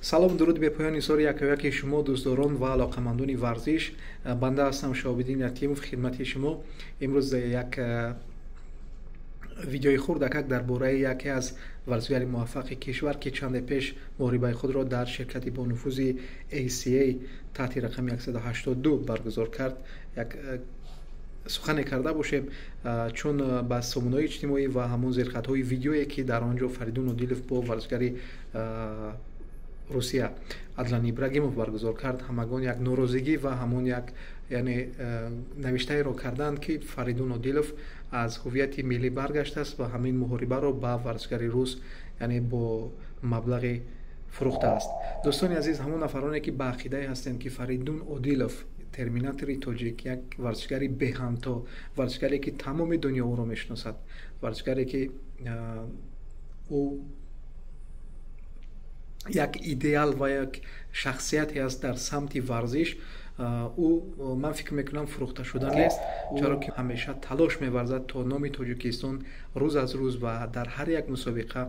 салом, дуруд бе поёни сори якояки шумо дӯстдорон ва алоқамандони варзиш. Банда ҳастам Шаҳобиддин Якимов хидмати шумо. Имрӯз як видеои хурдакак дар бораи яке аз варзишгари муваффақи кишвар ки чанде пеш моҳрибаи худро дар ширкати бонуфузи ACA таҳти рақами 182 баргузор кард, як сухане карда бошем, чун ба сомонаҳои иҷтимоӣ ва ҳамон зерхатҳои видеое ки дар он ҷо Фаридун Одилов бо варзишгари Русия Адлан Ибрагимов баргузор кард, ҳамагон як норозигӣ ва ҳамон як навиштаеро карданд ки Фаридун Одилов аз ҳуввияти миллӣ баргаштааст ва ҳамин муҳорибаро ба варзишгари рус бо маблағе фурӯхтааст. Дӯстони азиз, ҳамон нафароне ки ба ақидае ҳастанд ки Фаридун Одилов терминатори тоҷик, як варзишгари беҳамто, варзишгаре ки тамоми дунё ӯро мешиносад, варзишгаре ки ӯ як идеал ва як шахсияте аст дар самти варзиш. ӯ ман фикр мекунам фурӯхта шуда нест, чаро ки ҳамеша талош меварзад то номи Тоҷикистон рӯз аз рӯз ва дар ҳар як мусобиқа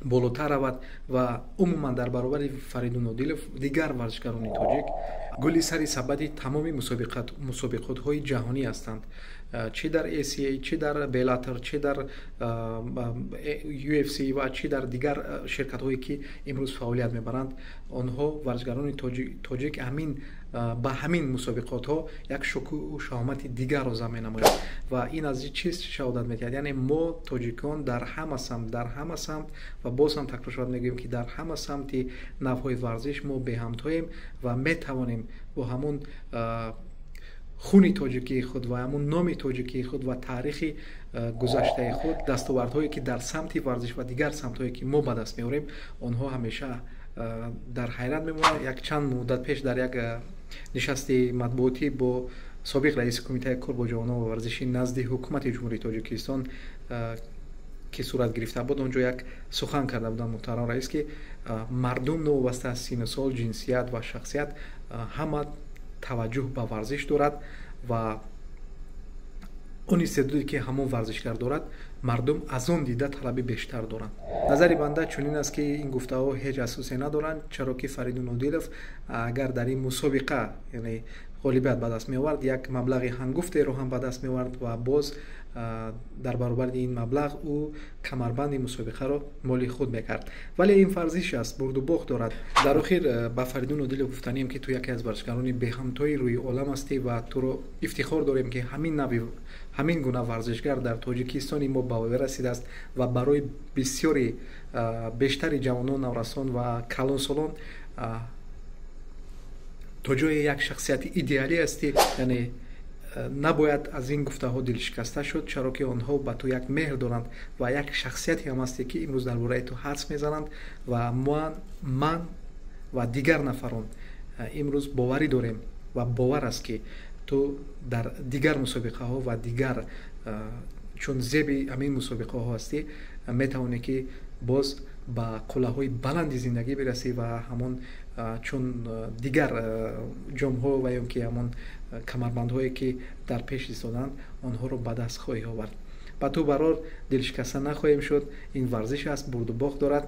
болотар равад ва умуман дар баробари Фаридун Одилов дигар варзишгарони тоҷик гули сари сабади тамоми мусобиқотҳои ҷаҳонӣ ҳастанд, чи дар ACA, чи дар Bellator, чи дар UFC ва чи дар дигар ширкатҳое ки имрӯз фаъолият мебаранд. онҳо варзишгарони тоҷик ба ҳамин мусобиқотҳо як шукӯҳу шаҳомати дигарро зам менамояд ва ин аз чиз шаҳодат мекунад, яъне мо тоҷикон дар ҳама самт ва боз ҳам такрор шавад мегӯем ки дар ҳама самти навъҳои варзиш мо беҳамтоем ва метавонем бо ҳамон хуни тоҷикии худ ва ҳамон номи тоҷикии худ ва таърихи гузаштаи худ, дастовардҳое ки дар самти варзиш ва дигар самтҳое ки мо ба даст меорем, онҳо ҳамеша дар ҳайрат мемонанд. Як чанд муддат пеш дар як нишасти матбуотӣ бо собиқ раиси кумитаи кор бо ҷавонон ва варзиши назди ҳукумати ҷумҳурии Тоҷикистон ки сурат гирифта буд, он ҷо як сухан карда буданд муҳтарам раис ки мардум новобаста аз сину сол, ҷинсият ва шахсият ҳама таваҷҷӯҳ ба варзиш дорад ва он истеъдоде ки ҳамон варзишгар дорад, мардум аз он дида талаби бештар доранд. назари банда чунин аст ки ин гуфтаҳо ҳеҷ асосе надоранд, чаро ки Фаридун Одилов агар дар ин мусобиқа ғолибият ба даст меовард, як маблағи ҳангуфтеро ҳам ба даст меовард ва боз дар баробари ин маблағ ӯ камарбанди мусобиқаро моли худ мекард. Вале ин варзиш аст, бурду бохт дорад. дар охир ба Фаридун Одилов гуфтанем ки ту яке аз варзишгарони беҳамтои рӯи олам ҳастӣ ва туро ифтихор дорем ки ҳамин гуна варзишгар дар Тоҷикистони мо ба воя расидааст ва барои бисёри бештари ҷавонон, наврасон ва калонсолон то ҷое як шахсияти идеалӣ ҳастӣ, яъне набояд аз ин гуфтаҳо дилшикаста шуд, чаро ки онҳо ба ту як меҳр доранд ва як шахсияте ҳам ҳастӣ ки имрӯз дар бораи ту ҳадс мезананд ва ман ва дигар нафарон имрӯз боварӣ дорем ва бовар аст ки ту дар дигар мусобиқаҳо ва дигар чун зеби ҳамин мусобиқаҳо ҳастӣ, метавонӣ ки боз ба қуллаҳои баланди зиндагӣ бирасӣ ва ҳамон чун дигар ҷомҳо ва ё ки ҳамон камарбандҳое ки дар пеш истоданд, онҳоро ба даст хоҳӣ овард. ба ту барор дилшикаста нахоҳем шуд. Ин варзиш аст, бурду бохт дорад.